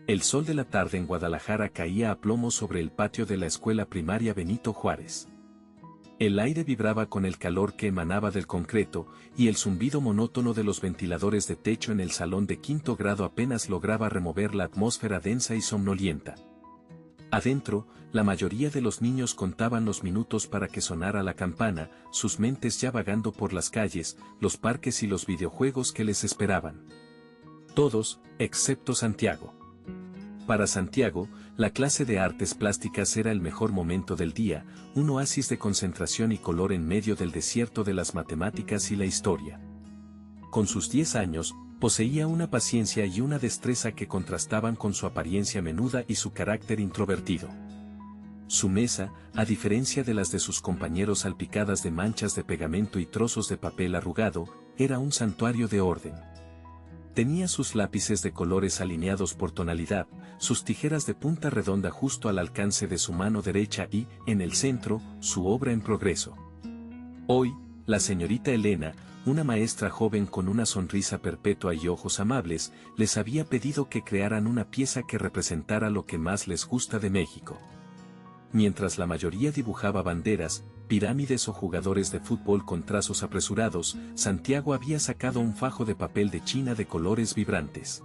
El sol de la tarde en Guadalajara caía a plomo sobre el patio de la escuela primaria Benito Juárez. El aire vibraba con el calor que emanaba del concreto, y el zumbido monótono de los ventiladores de techo en el salón de quinto grado apenas lograba remover la atmósfera densa y somnolienta. Adentro, la mayoría de los niños contaban los minutos para que sonara la campana, sus mentes ya vagando por las calles, los parques y los videojuegos que les esperaban. Todos, excepto Santiago. Para Santiago, la clase de artes plásticas era el mejor momento del día, un oasis de concentración y color en medio del desierto de las matemáticas y la historia. Con sus 10 años, poseía una paciencia y una destreza que contrastaban con su apariencia menuda y su carácter introvertido. Su mesa, a diferencia de las de sus compañeros salpicadas de manchas de pegamento y trozos de papel arrugado, era un santuario de orden. Tenía sus lápices de colores alineados por tonalidad, sus tijeras de punta redonda justo al alcance de su mano derecha y, en el centro, su obra en progreso. Hoy, la señorita Elena, una maestra joven con una sonrisa perpetua y ojos amables, les había pedido que crearan una pieza que representara lo que más les gusta de México. Mientras la mayoría dibujaba banderas, pirámides o jugadores de fútbol con trazos apresurados, Santiago había sacado un fajo de papel de China de colores vibrantes.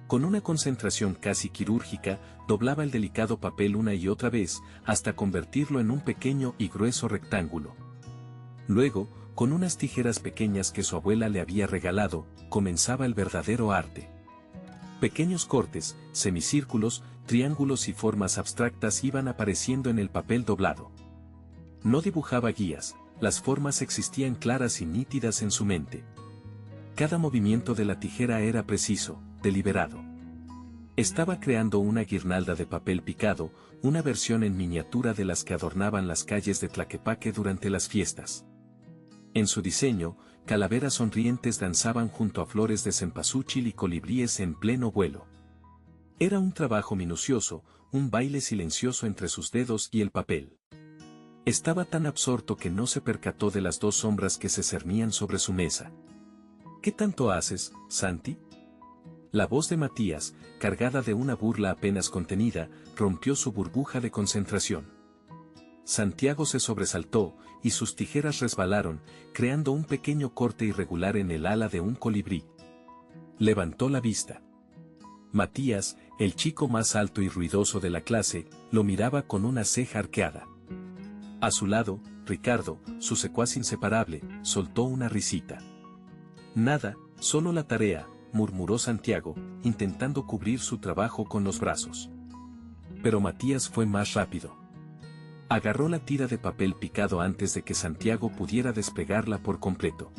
Con una concentración casi quirúrgica, doblaba el delicado papel una y otra vez, hasta convertirlo en un pequeño y grueso rectángulo. Luego, con unas tijeras pequeñas que su abuela le había regalado, comenzaba el verdadero arte. Pequeños cortes, semicírculos, triángulos y formas abstractas iban apareciendo en el papel doblado. No dibujaba guías, las formas existían claras y nítidas en su mente. Cada movimiento de la tijera era preciso, deliberado. Estaba creando una guirnalda de papel picado, una versión en miniatura de las que adornaban las calles de Tlaquepaque durante las fiestas. En su diseño, calaveras sonrientes danzaban junto a flores de cempasúchil y colibríes en pleno vuelo. Era un trabajo minucioso, un baile silencioso entre sus dedos y el papel. Estaba tan absorto que no se percató de las dos sombras que se cernían sobre su mesa. ¿Qué tanto haces, Santi? La voz de Matías, cargada de una burla apenas contenida, rompió su burbuja de concentración. Santiago se sobresaltó, y sus tijeras resbalaron, creando un pequeño corte irregular en el ala de un colibrí. Levantó la vista. Matías, el chico más alto y ruidoso de la clase, lo miraba con una ceja arqueada. A su lado, Ricardo, su secuaz inseparable, soltó una risita. Nada, solo la tarea, murmuró Santiago, intentando cubrir su trabajo con los brazos. Pero Matías fue más rápido. Agarró la tira de papel picado antes de que Santiago pudiera despegarla por completo.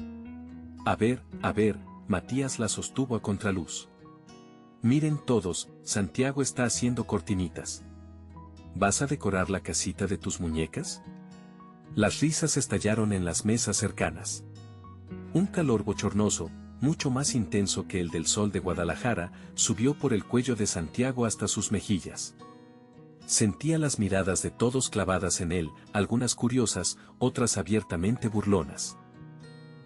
A ver, Matías la sostuvo a contraluz. Miren todos, Santiago está haciendo cortinitas. ¿Vas a decorar la casita de tus muñecas? Las risas estallaron en las mesas cercanas. Un calor bochornoso, mucho más intenso que el del sol de Guadalajara, subió por el cuello de Santiago hasta sus mejillas. Sentía las miradas de todos clavadas en él, algunas curiosas, otras abiertamente burlonas.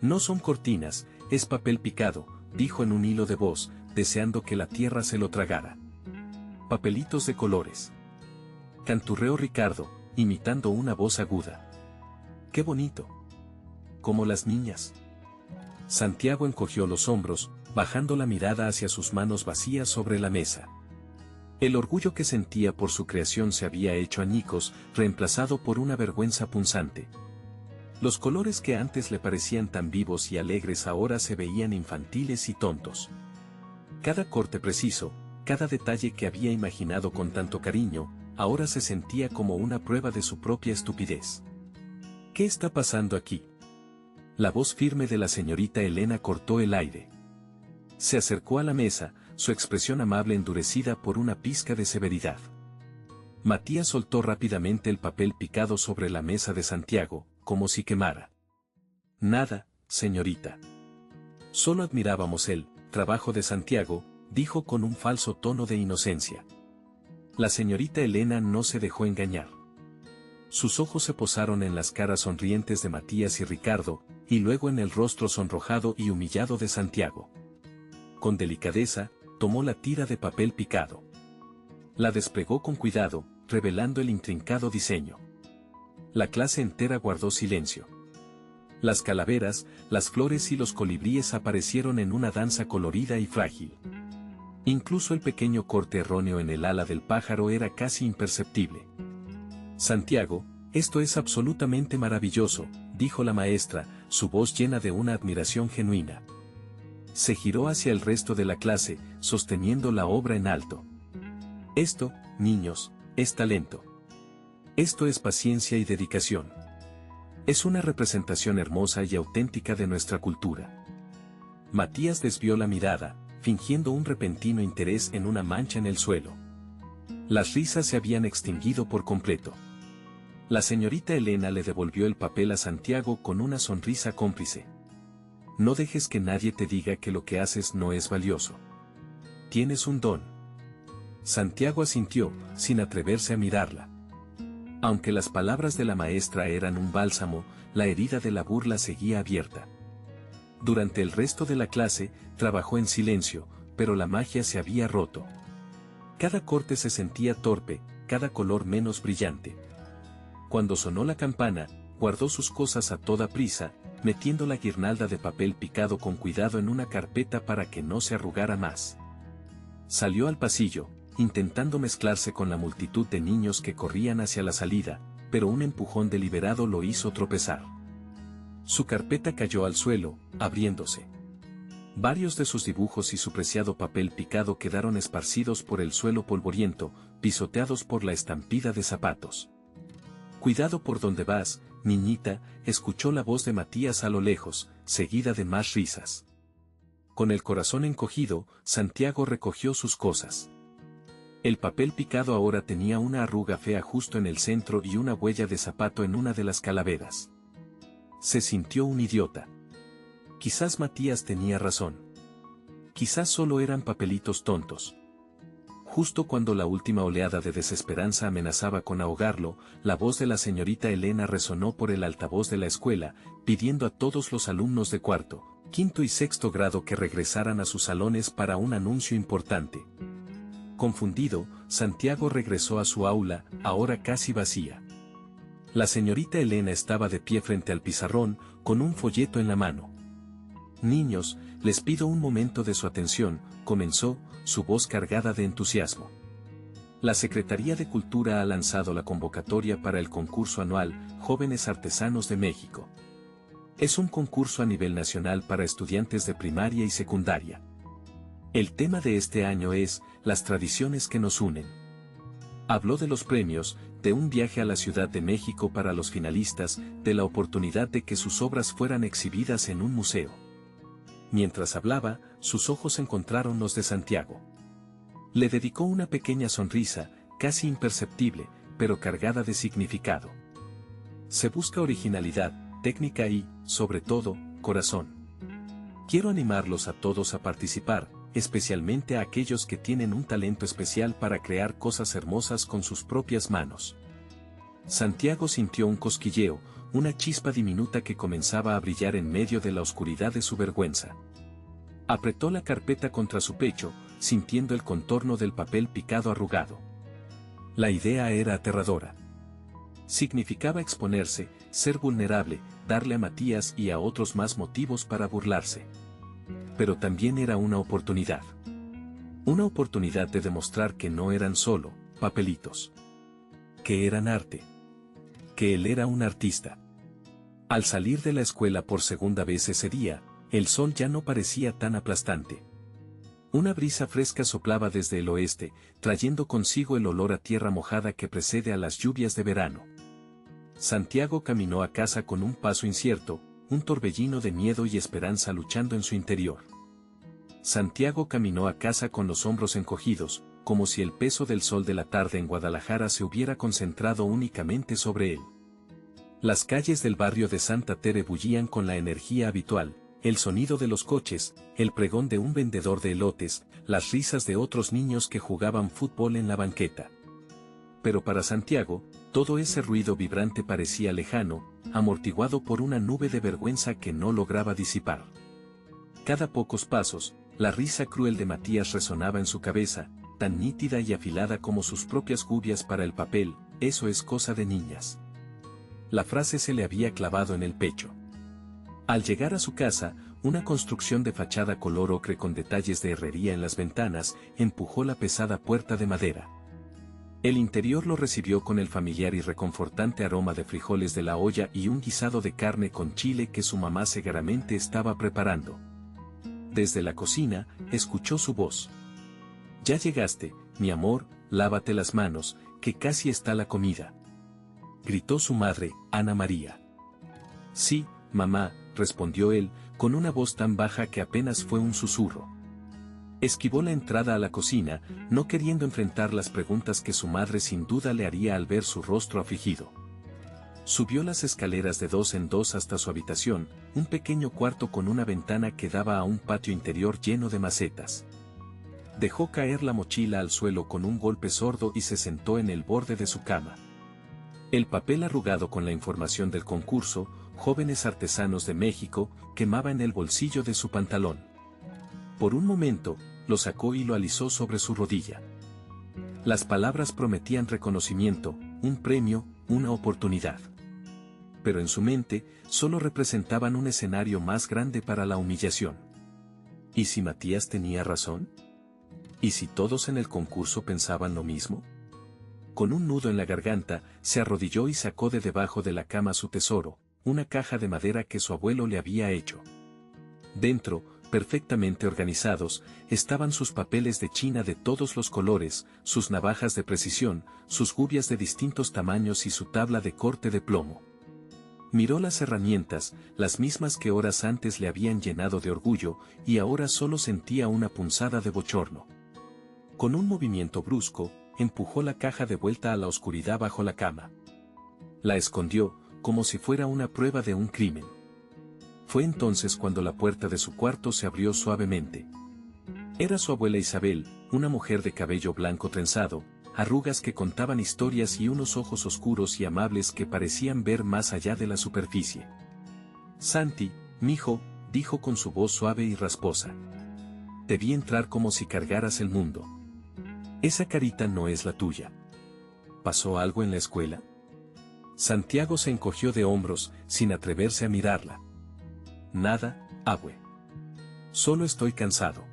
No son cortinas, es papel picado, dijo en un hilo de voz, deseando que la tierra se lo tragara. Papelitos de colores. Canturreó Ricardo, imitando una voz aguda. ¡Qué bonito! Como las niñas. Santiago encogió los hombros, bajando la mirada hacia sus manos vacías sobre la mesa. El orgullo que sentía por su creación se había hecho añicos, reemplazado por una vergüenza punzante. Los colores que antes le parecían tan vivos y alegres ahora se veían infantiles y tontos. Cada corte preciso, cada detalle que había imaginado con tanto cariño, ahora se sentía como una prueba de su propia estupidez. ¿Qué está pasando aquí? La voz firme de la señorita Elena cortó el aire. Se acercó a la mesa, su expresión amable endurecida por una pizca de severidad. Matías soltó rápidamente el papel picado sobre la mesa de Santiago, como si quemara. Nada, señorita. Solo admirábamos el trabajo de Santiago, dijo con un falso tono de inocencia. La señorita Elena no se dejó engañar. Sus ojos se posaron en las caras sonrientes de Matías y Ricardo, y luego en el rostro sonrojado y humillado de Santiago. Con delicadeza, tomó la tira de papel picado. La desplegó con cuidado, revelando el intrincado diseño. La clase entera guardó silencio. Las calaveras, las flores y los colibríes aparecieron en una danza colorida y frágil. Incluso el pequeño corte erróneo en el ala del pájaro era casi imperceptible. Santiago, esto es absolutamente maravilloso, dijo la maestra, su voz llena de una admiración genuina. Se giró hacia el resto de la clase, sosteniendo la obra en alto. Esto, niños, es talento. Esto es paciencia y dedicación. Es una representación hermosa y auténtica de nuestra cultura. Matías desvió la mirada, fingiendo un repentino interés en una mancha en el suelo. Las risas se habían extinguido por completo. La señorita Elena le devolvió el papel a Santiago con una sonrisa cómplice. No dejes que nadie te diga que lo que haces no es valioso. Tienes un don. Santiago asintió, sin atreverse a mirarla. Aunque las palabras de la maestra eran un bálsamo, la herida de la burla seguía abierta. Durante el resto de la clase, trabajó en silencio, pero la magia se había roto. Cada corte se sentía torpe, cada color menos brillante. Cuando sonó la campana, guardó sus cosas a toda prisa, metiendo la guirnalda de papel picado con cuidado en una carpeta para que no se arrugara más. Salió al pasillo, intentando mezclarse con la multitud de niños que corrían hacia la salida, pero un empujón deliberado lo hizo tropezar. Su carpeta cayó al suelo, abriéndose. Varios de sus dibujos y su preciado papel picado quedaron esparcidos por el suelo polvoriento, pisoteados por la estampida de zapatos. «Cuidado por donde vas, niñita», escuchó la voz de Matías a lo lejos, seguida de más risas. Con el corazón encogido, Santiago recogió sus cosas. El papel picado ahora tenía una arruga fea justo en el centro y una huella de zapato en una de las calaveras. Se sintió un idiota. Quizás Matías tenía razón. Quizás solo eran papelitos tontos. Justo cuando la última oleada de desesperanza amenazaba con ahogarlo, la voz de la señorita Elena resonó por el altavoz de la escuela, pidiendo a todos los alumnos de cuarto, quinto y sexto grado que regresaran a sus salones para un anuncio importante. Confundido, Santiago regresó a su aula, ahora casi vacía. La señorita Elena estaba de pie frente al pizarrón, con un folleto en la mano. «Niños, les pido un momento de su atención», comenzó, su voz cargada de entusiasmo. La Secretaría de Cultura ha lanzado la convocatoria para el concurso anual Jóvenes Artesanos de México. Es un concurso a nivel nacional para estudiantes de primaria y secundaria. El tema de este año es las tradiciones que nos unen. Habló de los premios, de un viaje a la Ciudad de México para los finalistas, de la oportunidad de que sus obras fueran exhibidas en un museo. Mientras hablaba, sus ojos encontraron los de Santiago. Le dedicó una pequeña sonrisa, casi imperceptible, pero cargada de significado. Se busca originalidad, técnica y, sobre todo, corazón. Quiero animarlos a todos a participar, especialmente a aquellos que tienen un talento especial para crear cosas hermosas con sus propias manos. Santiago sintió un cosquilleo, una chispa diminuta que comenzaba a brillar en medio de la oscuridad de su vergüenza. Apretó la carpeta contra su pecho, sintiendo el contorno del papel picado arrugado. La idea era aterradora. Significaba exponerse, ser vulnerable, darle a Matías y a otros más motivos para burlarse. Pero también era una oportunidad. Una oportunidad de demostrar que no eran solo papelitos. Que eran arte. Que él era un artista. Al salir de la escuela por segunda vez ese día, el sol ya no parecía tan aplastante. Una brisa fresca soplaba desde el oeste, trayendo consigo el olor a tierra mojada que precede a las lluvias de verano. Santiago caminó a casa con un paso incierto, un torbellino de miedo y esperanza luchando en su interior. Santiago caminó a casa con los hombros encogidos, como si el peso del sol de la tarde en Guadalajara se hubiera concentrado únicamente sobre él. Las calles del barrio de Santa Tere bullían con la energía habitual, el sonido de los coches, el pregón de un vendedor de elotes, las risas de otros niños que jugaban fútbol en la banqueta. Pero para Santiago, todo ese ruido vibrante parecía lejano, amortiguado por una nube de vergüenza que no lograba disipar. Cada pocos pasos, la risa cruel de Matías resonaba en su cabeza, tan nítida y afilada como sus propias gubias para el papel, eso es cosa de niñas. La frase se le había clavado en el pecho. Al llegar a su casa, una construcción de fachada color ocre con detalles de herrería en las ventanas, empujó la pesada puerta de madera. El interior lo recibió con el familiar y reconfortante aroma de frijoles de la olla y un guisado de carne con chile que su mamá segaramente estaba preparando. Desde la cocina, escuchó su voz. «Ya llegaste, mi amor, lávate las manos, que casi está la comida», gritó su madre, Ana María. «Sí, mamá», respondió él, con una voz tan baja que apenas fue un susurro. Esquivó la entrada a la cocina, no queriendo enfrentar las preguntas que su madre sin duda le haría al ver su rostro afligido. Subió las escaleras de 2 en 2 hasta su habitación, un pequeño cuarto con una ventana que daba a un patio interior lleno de macetas. Dejó caer la mochila al suelo con un golpe sordo y se sentó en el borde de su cama. El papel arrugado con la información del concurso, Jóvenes Artesanos de México, quemaba en el bolsillo de su pantalón. Por un momento, lo sacó y lo alisó sobre su rodilla. Las palabras prometían reconocimiento, un premio, una oportunidad. Pero en su mente, solo representaban un escenario más grande para la humillación. ¿Y si Matías tenía razón? ¿Y si todos en el concurso pensaban lo mismo? Con un nudo en la garganta, se arrodilló y sacó de debajo de la cama su tesoro, una caja de madera que su abuelo le había hecho. Dentro, perfectamente organizados, estaban sus papeles de China de todos los colores, sus navajas de precisión, sus gubias de distintos tamaños y su tabla de corte de plomo. Miró las herramientas, las mismas que horas antes le habían llenado de orgullo, y ahora solo sentía una punzada de bochorno. Con un movimiento brusco, empujó la caja de vuelta a la oscuridad bajo la cama. La escondió, como si fuera una prueba de un crimen. Fue entonces cuando la puerta de su cuarto se abrió suavemente. Era su abuela Isabel, una mujer de cabello blanco trenzado, arrugas que contaban historias y unos ojos oscuros y amables que parecían ver más allá de la superficie. «Santi, mijo», dijo con su voz suave y rasposa. «Te vi entrar como si cargaras el mundo. Esa carita no es la tuya. ¿Pasó algo en la escuela?» Santiago se encogió de hombros, sin atreverse a mirarla. «Nada, abue. Solo estoy cansado».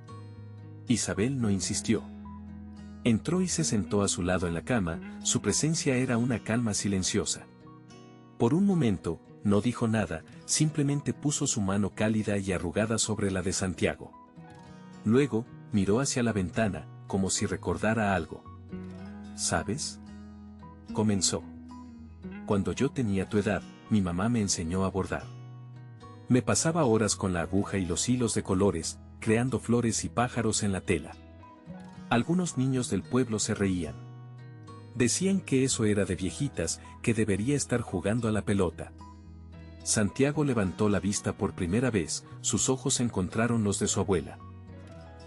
Isabel no insistió. Entró y se sentó a su lado en la cama, su presencia era una calma silenciosa. Por un momento, no dijo nada, simplemente puso su mano cálida y arrugada sobre la de Santiago. Luego, miró hacia la ventana, como si recordara algo. «¿Sabes?», comenzó. «Cuando yo tenía tu edad, mi mamá me enseñó a bordar. Me pasaba horas con la aguja y los hilos de colores, creando flores y pájaros en la tela. Algunos niños del pueblo se reían. Decían que eso era de viejitas, que debería estar jugando a la pelota». Santiago levantó la vista por primera vez, sus ojos encontraron los de su abuela.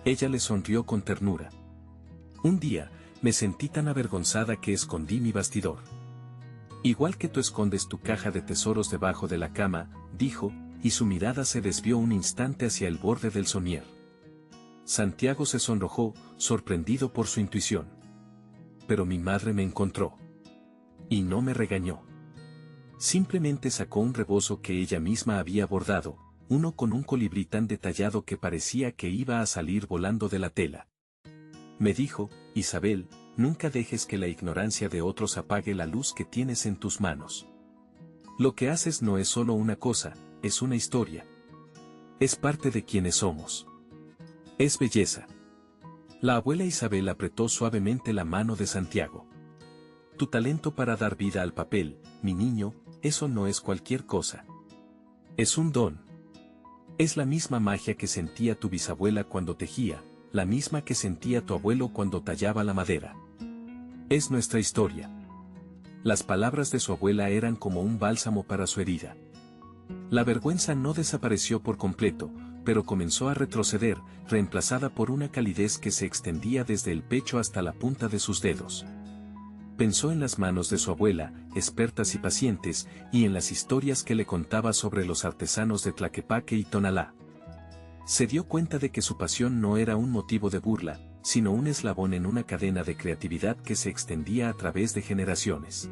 Ella le sonrió con ternura. «Un día, me sentí tan avergonzada que escondí mi bastidor. Igual que tú escondes tu caja de tesoros debajo de la cama», dijo, y su mirada se desvió un instante hacia el borde del somier. Santiago se sonrojó, sorprendido por su intuición. «Pero mi madre me encontró. Y no me regañó. Simplemente sacó un rebozo que ella misma había bordado, uno con un colibrí tan detallado que parecía que iba a salir volando de la tela. Me dijo, Isabel, nunca dejes que la ignorancia de otros apague la luz que tienes en tus manos. Lo que haces no es solo una cosa, es una historia. Es parte de quienes somos. Es belleza». La abuela Isabel apretó suavemente la mano de Santiago. «Tu talento para dar vida al papel, mi niño, eso no es cualquier cosa. Es un don. Es la misma magia que sentía tu bisabuela cuando tejía, la misma que sentía tu abuelo cuando tallaba la madera. Es nuestra historia». Las palabras de su abuela eran como un bálsamo para su herida. La vergüenza no desapareció por completo, pero comenzó a retroceder, reemplazada por una calidez que se extendía desde el pecho hasta la punta de sus dedos. Pensó en las manos de su abuela, expertas y pacientes, y en las historias que le contaba sobre los artesanos de Tlaquepaque y Tonalá. Se dio cuenta de que su pasión no era un motivo de burla, sino un eslabón en una cadena de creatividad que se extendía a través de generaciones.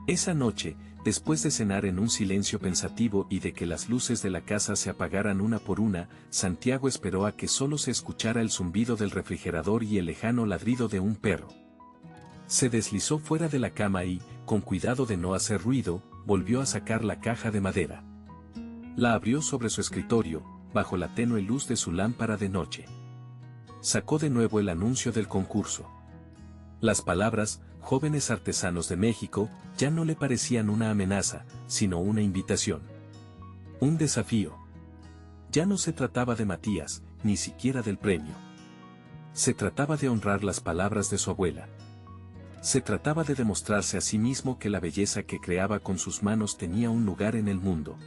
Esa noche, después de cenar en un silencio pensativo y de que las luces de la casa se apagaran una por una, Santiago esperó a que solo se escuchara el zumbido del refrigerador y el lejano ladrido de un perro. Se deslizó fuera de la cama y, con cuidado de no hacer ruido, volvió a sacar la caja de madera. La abrió sobre su escritorio, bajo la tenue luz de su lámpara de noche. Sacó de nuevo el anuncio del concurso. Las palabras, jóvenes artesanos de México, ya no le parecían una amenaza, sino una invitación. Un desafío. Ya no se trataba de Matías, ni siquiera del premio. Se trataba de honrar las palabras de su abuela. Se trataba de demostrarse a sí mismo que la belleza que creaba con sus manos tenía un lugar en el mundo.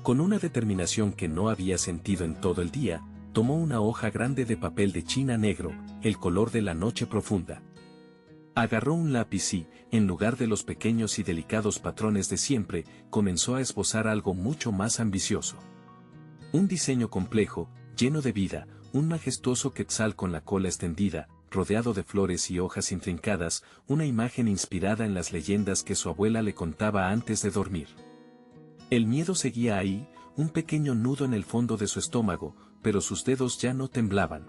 Con una determinación que no había sentido en todo el día, tomó una hoja grande de papel de china negro, el color de la noche profunda. Agarró un lápiz y, en lugar de los pequeños y delicados patrones de siempre, comenzó a esbozar algo mucho más ambicioso. Un diseño complejo, lleno de vida, un majestuoso quetzal con la cola extendida, rodeado de flores y hojas intrincadas, una imagen inspirada en las leyendas que su abuela le contaba antes de dormir. El miedo seguía ahí, un pequeño nudo en el fondo de su estómago, pero sus dedos ya no temblaban.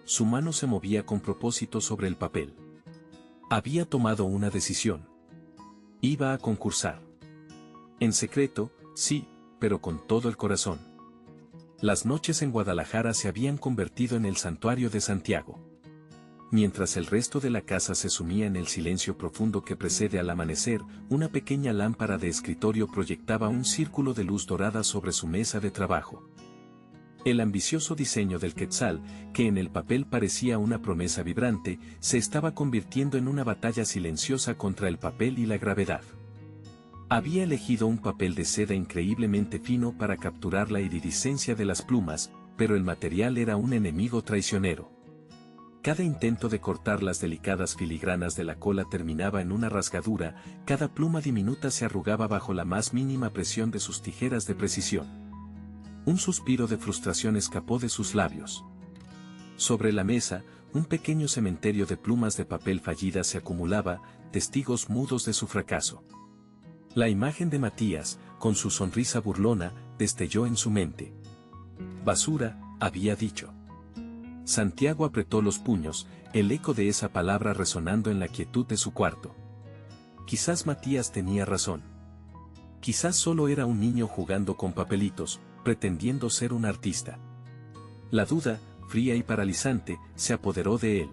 Su mano se movía con propósito sobre el papel. Había tomado una decisión. Iba a concursar. En secreto, sí, pero con todo el corazón. Las noches en Guadalajara se habían convertido en el santuario de Santiago. Mientras el resto de la casa se sumía en el silencio profundo que precede al amanecer, una pequeña lámpara de escritorio proyectaba un círculo de luz dorada sobre su mesa de trabajo. El ambicioso diseño del quetzal, que en el papel parecía una promesa vibrante, se estaba convirtiendo en una batalla silenciosa contra el papel y la gravedad. Había elegido un papel de seda increíblemente fino para capturar la iridiscencia de las plumas, pero el material era un enemigo traicionero. Cada intento de cortar las delicadas filigranas de la cola terminaba en una rasgadura, cada pluma diminuta se arrugaba bajo la más mínima presión de sus tijeras de precisión. Un suspiro de frustración escapó de sus labios. Sobre la mesa, un pequeño cementerio de plumas de papel fallidas se acumulaba, testigos mudos de su fracaso. La imagen de Matías, con su sonrisa burlona, destelló en su mente. Basura, había dicho. Santiago apretó los puños, el eco de esa palabra resonando en la quietud de su cuarto. Quizás Matías tenía razón. Quizás solo era un niño jugando con papelitos, pretendiendo ser un artista. La duda, fría y paralizante, se apoderó de él.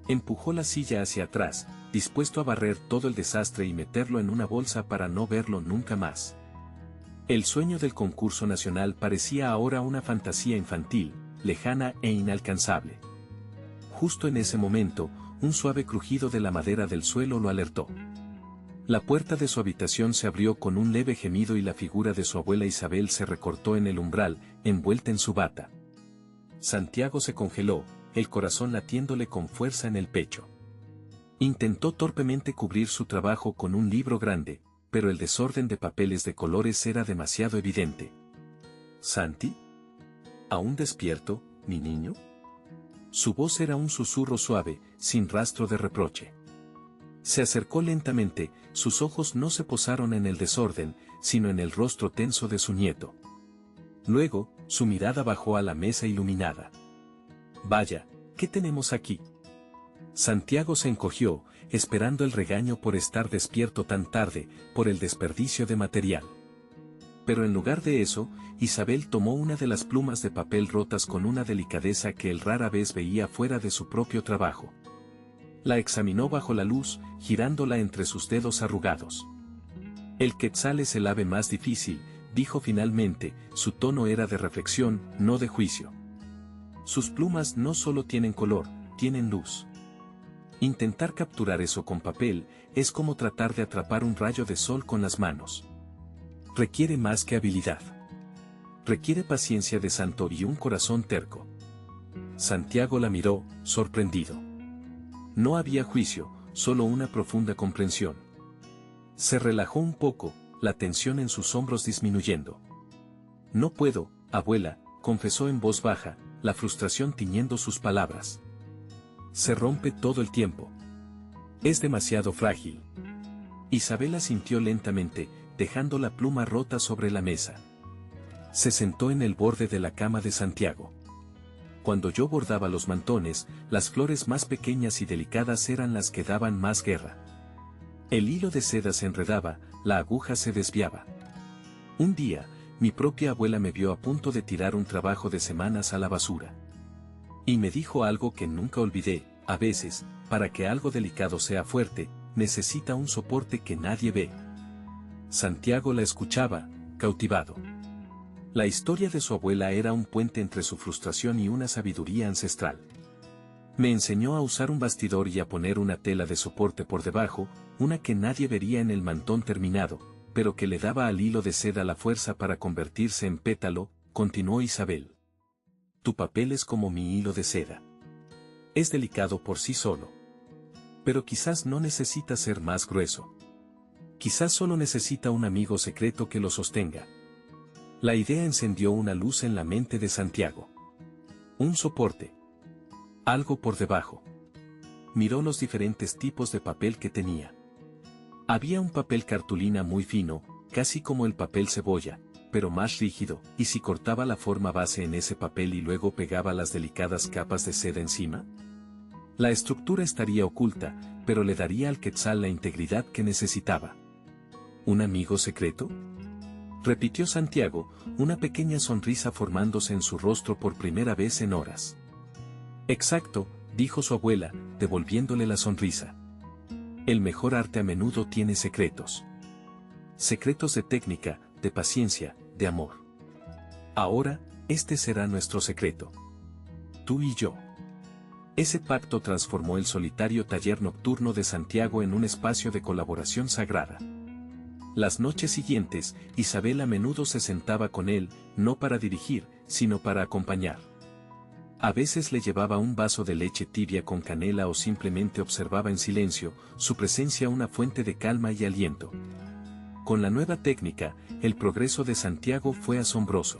Empujó la silla hacia atrás, dispuesto a barrer todo el desastre y meterlo en una bolsa para no verlo nunca más. El sueño del concurso nacional parecía ahora una fantasía infantil, lejana e inalcanzable. Justo en ese momento, un suave crujido de la madera del suelo lo alertó. La puerta de su habitación se abrió con un leve gemido y la figura de su abuela Isabel se recortó en el umbral, envuelta en su bata. Santiago se congeló, el corazón latiéndole con fuerza en el pecho. Intentó torpemente cubrir su trabajo con un libro grande, pero el desorden de papeles de colores era demasiado evidente. ¿Santi? ¿Aún despierto, mi niño? Su voz era un susurro suave, sin rastro de reproche. Se acercó lentamente, sus ojos no se posaron en el desorden, sino en el rostro tenso de su nieto. Luego, su mirada bajó a la mesa iluminada. Vaya, ¿qué tenemos aquí? Santiago se encogió, esperando el regaño por estar despierto tan tarde, por el desperdicio de material. Pero en lugar de eso, Isabel tomó una de las plumas de papel rotas con una delicadeza que él rara vez veía fuera de su propio trabajo. La examinó bajo la luz, girándola entre sus dedos arrugados. El quetzal es el ave más difícil, dijo finalmente, su tono era de reflexión, no de juicio. Sus plumas no solo tienen color, tienen luz. Intentar capturar eso con papel, es como tratar de atrapar un rayo de sol con las manos. Requiere más que habilidad. Requiere paciencia de santo y un corazón terco. Santiago la miró, sorprendido. No había juicio, solo una profunda comprensión. Se relajó un poco, la tensión en sus hombros disminuyendo. No puedo, abuela, confesó en voz baja, la frustración tiñendo sus palabras. Se rompe todo el tiempo. Es demasiado frágil. Isabela sintió lentamente, dejando la pluma rota sobre la mesa. Se sentó en el borde de la cama de Santiago. Cuando yo bordaba los mantones, las flores más pequeñas y delicadas eran las que daban más guerra. El hilo de seda se enredaba, la aguja se desviaba. Un día, mi propia abuela me vio a punto de tirar un trabajo de semanas a la basura. Y me dijo algo que nunca olvidé: a veces, para que algo delicado sea fuerte, necesita un soporte que nadie ve. Santiago la escuchaba, cautivado. La historia de su abuela era un puente entre su frustración y una sabiduría ancestral. Me enseñó a usar un bastidor y a poner una tela de soporte por debajo, una que nadie vería en el mantón terminado, pero que le daba al hilo de seda la fuerza para convertirse en pétalo, continuó Isabel. Tu papel es como mi hilo de seda. Es delicado por sí solo. Pero quizás no necesita ser más grueso. Quizás solo necesita un amigo secreto que lo sostenga. La idea encendió una luz en la mente de Santiago. Un soporte. Algo por debajo. Miró los diferentes tipos de papel que tenía. Había un papel cartulina muy fino, casi como el papel cebolla, pero más rígido, y si cortaba la forma base en ese papel y luego pegaba las delicadas capas de seda encima, la estructura estaría oculta, pero le daría al quetzal la integridad que necesitaba. ¿Un amigo secreto?, repitió Santiago, una pequeña sonrisa formándose en su rostro por primera vez en horas. Exacto, dijo su abuela, devolviéndole la sonrisa. El mejor arte a menudo tiene secretos. Secretos de técnica, de paciencia, de amor. Ahora, este será nuestro secreto. Tú y yo. Ese pacto transformó el solitario taller nocturno de Santiago en un espacio de colaboración sagrada. Las noches siguientes, Isabel a menudo se sentaba con él, no para dirigir, sino para acompañar. A veces le llevaba un vaso de leche tibia con canela o simplemente observaba en silencio, su presencia una fuente de calma y aliento. Con la nueva técnica, el progreso de Santiago fue asombroso.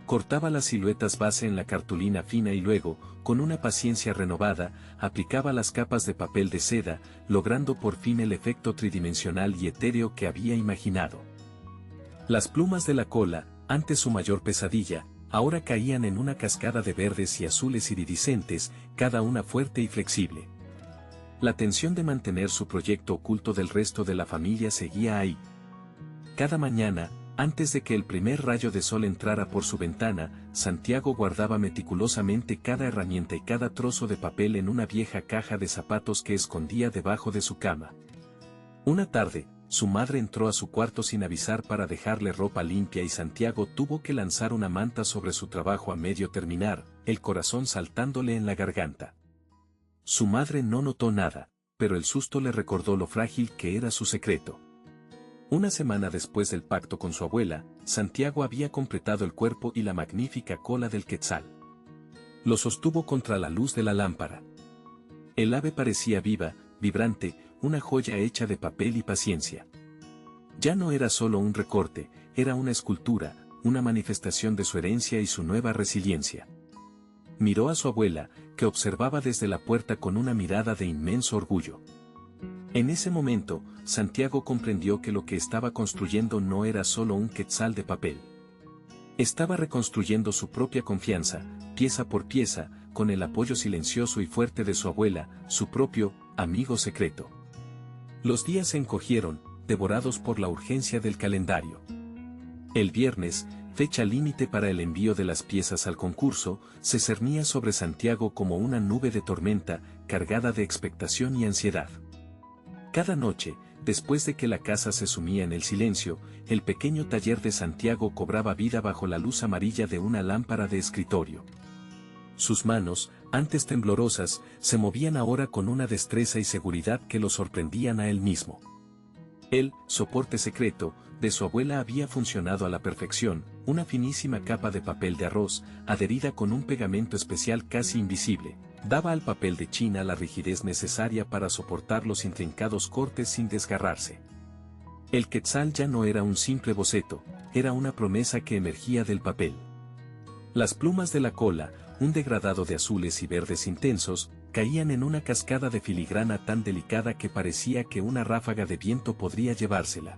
Cortaba las siluetas base en la cartulina fina y luego, con una paciencia renovada, aplicaba las capas de papel de seda, logrando por fin el efecto tridimensional y etéreo que había imaginado. Las plumas de la cola, antes su mayor pesadilla, ahora caían en una cascada de verdes y azules iridiscentes, cada una fuerte y flexible. La tensión de mantener su proyecto oculto del resto de la familia seguía ahí. Cada mañana, antes de que el primer rayo de sol entrara por su ventana, Santiago guardaba meticulosamente cada herramienta y cada trozo de papel en una vieja caja de zapatos que escondía debajo de su cama. Una tarde, su madre entró a su cuarto sin avisar para dejarle ropa limpia y Santiago tuvo que lanzar una manta sobre su trabajo a medio terminar, el corazón saltándole en la garganta. Su madre no notó nada, pero el susto le recordó lo frágil que era su secreto. Una semana después del pacto con su abuela, Santiago había completado el cuerpo y la magnífica cola del quetzal. Lo sostuvo contra la luz de la lámpara. El ave parecía viva, vibrante, una joya hecha de papel y paciencia. Ya no era solo un recorte, era una escultura, una manifestación de su herencia y su nueva resiliencia. Miró a su abuela, que observaba desde la puerta con una mirada de inmenso orgullo. En ese momento, Santiago comprendió que lo que estaba construyendo no era solo un quetzal de papel. Estaba reconstruyendo su propia confianza, pieza por pieza, con el apoyo silencioso y fuerte de su abuela, su propio amigo secreto. Los días se encogieron, devorados por la urgencia del calendario. El viernes, fecha límite para el envío de las piezas al concurso, se cernía sobre Santiago como una nube de tormenta, cargada de expectación y ansiedad. Cada noche, después de que la casa se sumía en el silencio, el pequeño taller de Santiago cobraba vida bajo la luz amarilla de una lámpara de escritorio. Sus manos, antes temblorosas, se movían ahora con una destreza y seguridad que lo sorprendían a él mismo. El soporte secreto de su abuela había funcionado a la perfección, una finísima capa de papel de arroz, adherida con un pegamento especial casi invisible, daba al papel de China la rigidez necesaria para soportar los intrincados cortes sin desgarrarse. El quetzal ya no era un simple boceto, era una promesa que emergía del papel. Las plumas de la cola, un degradado de azules y verdes intensos, caían en una cascada de filigrana tan delicada que parecía que una ráfaga de viento podría llevársela.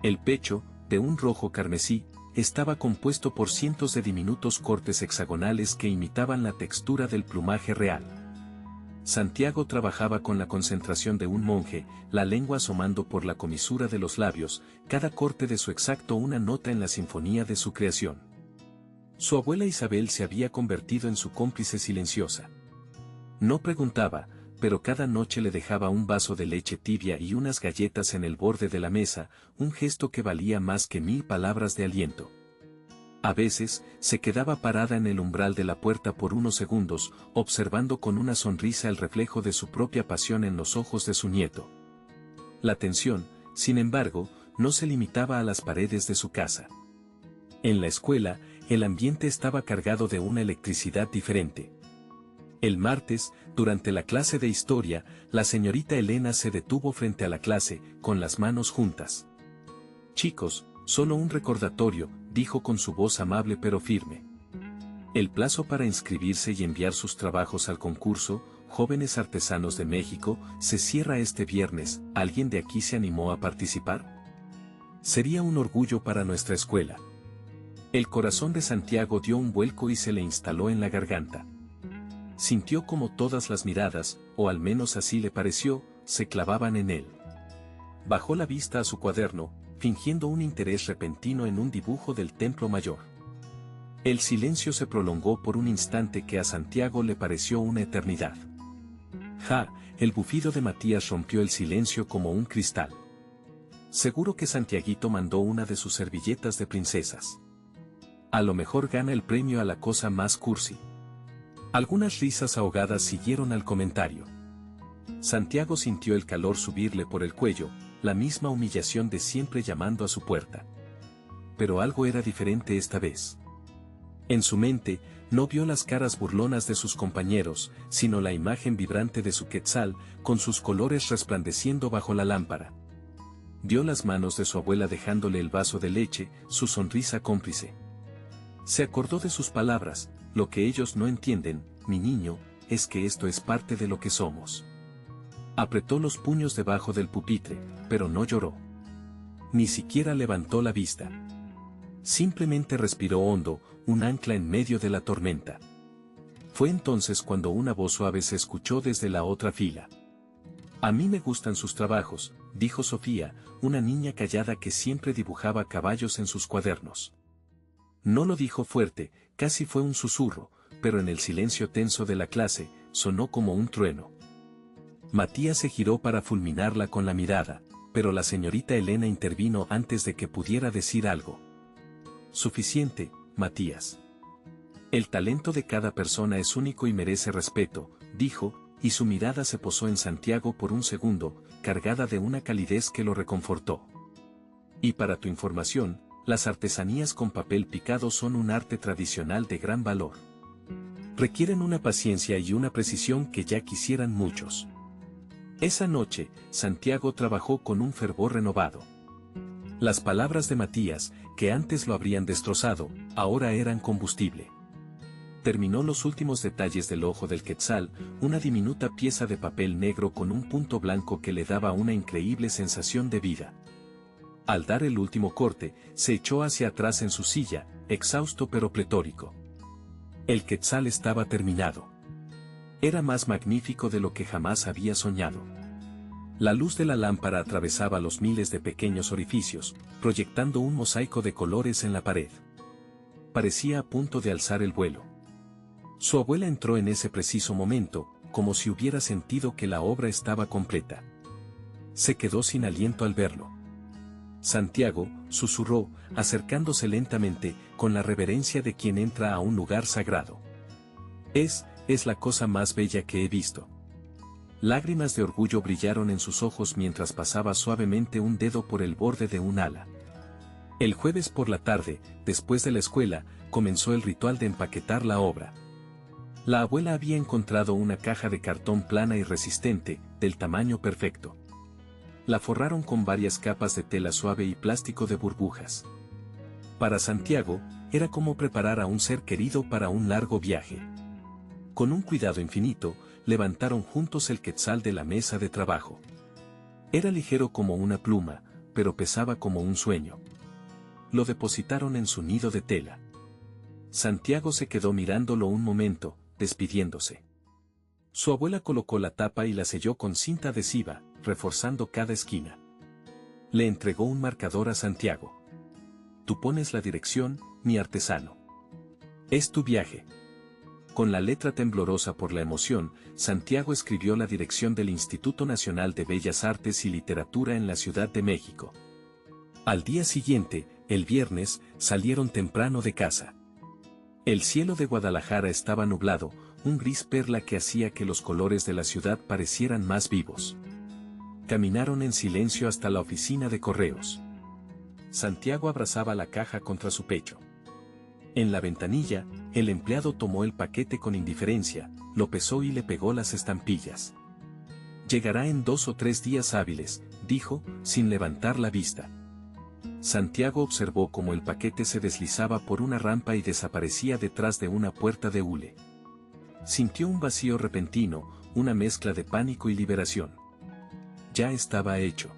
El pecho, de un rojo carmesí, estaba compuesto por cientos de diminutos cortes hexagonales que imitaban la textura del plumaje real. Santiago trabajaba con la concentración de un monje, la lengua asomando por la comisura de los labios, cada corte de su exacto una nota en la sinfonía de su creación. Su abuela Isabel se había convertido en su cómplice silenciosa. No preguntaba, pero cada noche le dejaba un vaso de leche tibia y unas galletas en el borde de la mesa, un gesto que valía más que 1000 palabras de aliento. A veces, se quedaba parada en el umbral de la puerta por unos segundos, observando con una sonrisa el reflejo de su propia pasión en los ojos de su nieto. La tensión, sin embargo, no se limitaba a las paredes de su casa. En la escuela, el ambiente estaba cargado de una electricidad diferente. El martes, durante la clase de historia, la señorita Elena se detuvo frente a la clase, con las manos juntas. «Chicos, solo un recordatorio», dijo con su voz amable pero firme. «El plazo para inscribirse y enviar sus trabajos al concurso, Jóvenes Artesanos de México, se cierra este viernes. ¿Alguien de aquí se animó a participar? Sería un orgullo para nuestra escuela». El corazón de Santiago dio un vuelco y se le instaló en la garganta. Sintió como todas las miradas, o al menos así le pareció, se clavaban en él. Bajó la vista a su cuaderno, fingiendo un interés repentino en un dibujo del Templo Mayor. El silencio se prolongó por un instante que a Santiago le pareció una eternidad. ¡Ja! El bufido de Matías rompió el silencio como un cristal. Seguro que Santiaguito mandó una de sus servilletas de princesas. A lo mejor gana el premio a la cosa más cursi. Algunas risas ahogadas siguieron al comentario. Santiago sintió el calor subirle por el cuello, la misma humillación de siempre llamando a su puerta. Pero algo era diferente esta vez. En su mente, no vio las caras burlonas de sus compañeros, sino la imagen vibrante de su quetzal, con sus colores resplandeciendo bajo la lámpara. Vio las manos de su abuela dejándole el vaso de leche, su sonrisa cómplice. Se acordó de sus palabras: «Lo que ellos no entienden, mi niño, es que esto es parte de lo que somos». Apretó los puños debajo del pupitre, pero no lloró. Ni siquiera levantó la vista. Simplemente respiró hondo, un ancla en medio de la tormenta. Fue entonces cuando una voz suave se escuchó desde la otra fila. «A mí me gustan sus trabajos», dijo Sofía, una niña callada que siempre dibujaba caballos en sus cuadernos. No lo dijo fuerte, casi fue un susurro, pero en el silencio tenso de la clase, sonó como un trueno. Matías se giró para fulminarla con la mirada, pero la señorita Elena intervino antes de que pudiera decir algo. «Suficiente, Matías. El talento de cada persona es único y merece respeto», dijo, y su mirada se posó en Santiago por un segundo, cargada de una calidez que lo reconfortó. «Y para tu información, las artesanías con papel picado son un arte tradicional de gran valor. Requieren una paciencia y una precisión que ya quisieran muchos». Esa noche, Santiago trabajó con un fervor renovado. Las palabras de Matías, que antes lo habrían destrozado, ahora eran combustible. Terminó los últimos detalles del ojo del quetzal, una diminuta pieza de papel negro con un punto blanco que le daba una increíble sensación de vida. Al dar el último corte, se echó hacia atrás en su silla, exhausto pero pletórico. El quetzal estaba terminado. Era más magnífico de lo que jamás había soñado. La luz de la lámpara atravesaba los miles de pequeños orificios, proyectando un mosaico de colores en la pared. Parecía a punto de alzar el vuelo. Su abuela entró en ese preciso momento, como si hubiera sentido que la obra estaba completa. Se quedó sin aliento al verlo. «Santiago», susurró, acercándose lentamente, con la reverencia de quien entra a un lugar sagrado. Es la cosa más bella que he visto». Lágrimas de orgullo brillaron en sus ojos mientras pasaba suavemente un dedo por el borde de un ala. El jueves por la tarde, después de la escuela, comenzó el ritual de empaquetar la obra. La abuela había encontrado una caja de cartón plana y resistente, del tamaño perfecto. La forraron con varias capas de tela suave y plástico de burbujas. Para Santiago, era como preparar a un ser querido para un largo viaje. Con un cuidado infinito, levantaron juntos el quetzal de la mesa de trabajo. Era ligero como una pluma, pero pesaba como un sueño. Lo depositaron en su nido de tela. Santiago se quedó mirándolo un momento, despidiéndose. Su abuela colocó la tapa y la selló con cinta adhesiva, reforzando cada esquina. Le entregó un marcador a Santiago. Tú pones la dirección, mi artesano. Es tu viaje. Con la letra temblorosa por la emoción, Santiago escribió la dirección del Instituto Nacional de Bellas Artes y Literatura en la Ciudad de México. Al día siguiente, el viernes, salieron temprano de casa. El cielo de Guadalajara estaba nublado, un gris perla que hacía que los colores de la ciudad parecieran más vivos. Caminaron en silencio hasta la oficina de correos. Santiago abrazaba la caja contra su pecho. En la ventanilla, el empleado tomó el paquete con indiferencia, lo pesó y le pegó las estampillas. Llegará en 2 o 3 días hábiles, dijo, sin levantar la vista. Santiago observó cómo el paquete se deslizaba por una rampa y desaparecía detrás de una puerta de hule. Sintió un vacío repentino, una mezcla de pánico y liberación. Ya estaba hecho.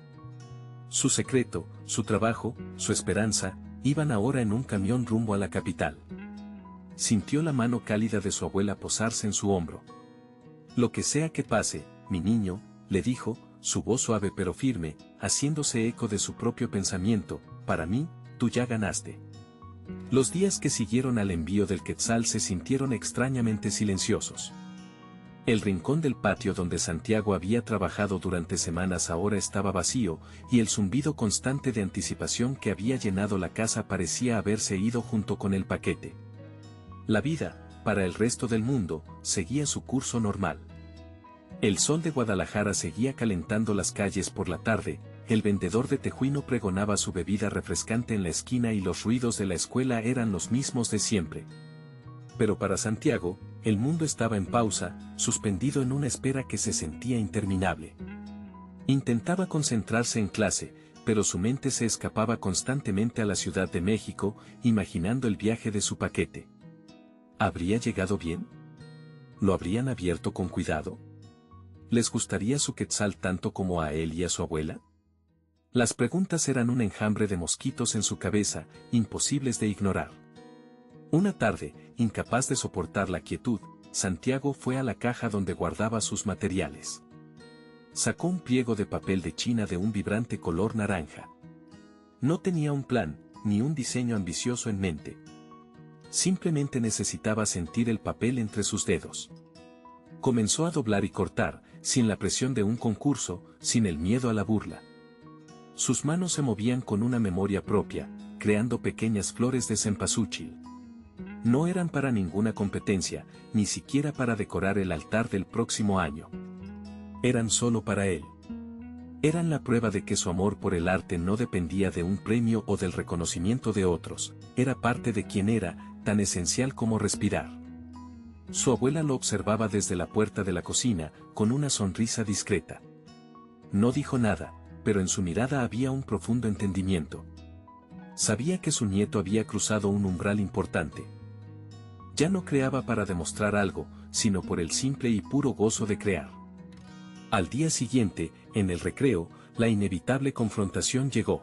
Su secreto, su trabajo, su esperanza, iban ahora en un camión rumbo a la capital. Sintió la mano cálida de su abuela posarse en su hombro. Lo que sea que pase, mi niño, le dijo, su voz suave pero firme, haciéndose eco de su propio pensamiento, para mí, tú ya ganaste. Los días que siguieron al envío del quetzal se sintieron extrañamente silenciosos. El rincón del patio donde Santiago había trabajado durante semanas ahora estaba vacío, y el zumbido constante de anticipación que había llenado la casa parecía haberse ido junto con el paquete. La vida, para el resto del mundo, seguía su curso normal. El sol de Guadalajara seguía calentando las calles por la tarde, el vendedor de tejuino pregonaba su bebida refrescante en la esquina y los ruidos de la escuela eran los mismos de siempre. Pero para Santiago, el mundo estaba en pausa, suspendido en una espera que se sentía interminable. Intentaba concentrarse en clase, pero su mente se escapaba constantemente a la Ciudad de México, imaginando el viaje de su paquete. ¿Habría llegado bien? ¿Lo habrían abierto con cuidado? ¿Les gustaría su quetzal tanto como a él y a su abuela? Las preguntas eran un enjambre de mosquitos en su cabeza, imposibles de ignorar. Una tarde, incapaz de soportar la quietud, Santiago fue a la caja donde guardaba sus materiales. Sacó un pliego de papel de China de un vibrante color naranja. No tenía un plan, ni un diseño ambicioso en mente. Simplemente necesitaba sentir el papel entre sus dedos. Comenzó a doblar y cortar, sin la presión de un concurso, sin el miedo a la burla. Sus manos se movían con una memoria propia, creando pequeñas flores de cempasúchil. No eran para ninguna competencia, ni siquiera para decorar el altar del próximo año. Eran solo para él. Eran la prueba de que su amor por el arte no dependía de un premio o del reconocimiento de otros, era parte de quien era, tan esencial como respirar. Su abuela lo observaba desde la puerta de la cocina, con una sonrisa discreta. No dijo nada, pero en su mirada había un profundo entendimiento. Sabía que su nieto había cruzado un umbral importante. Ya no creaba para demostrar algo, sino por el simple y puro gozo de crear. Al día siguiente, en el recreo, la inevitable confrontación llegó.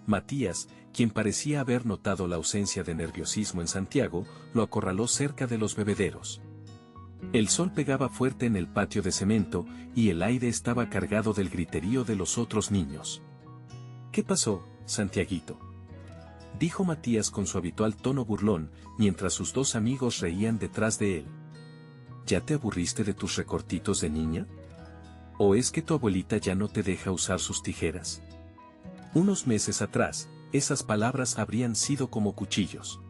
Matías, quien parecía haber notado la ausencia de nerviosismo en Santiago, lo acorraló cerca de los bebederos. El sol pegaba fuerte en el patio de cemento, y el aire estaba cargado del griterío de los otros niños. ¿Qué pasó, Santiaguito?, dijo Matías con su habitual tono burlón, mientras sus dos amigos reían detrás de él. ¿Ya te aburriste de tus recortitos de niña? ¿O es que tu abuelita ya no te deja usar sus tijeras? Unos meses atrás, esas palabras habrían sido como cuchillos.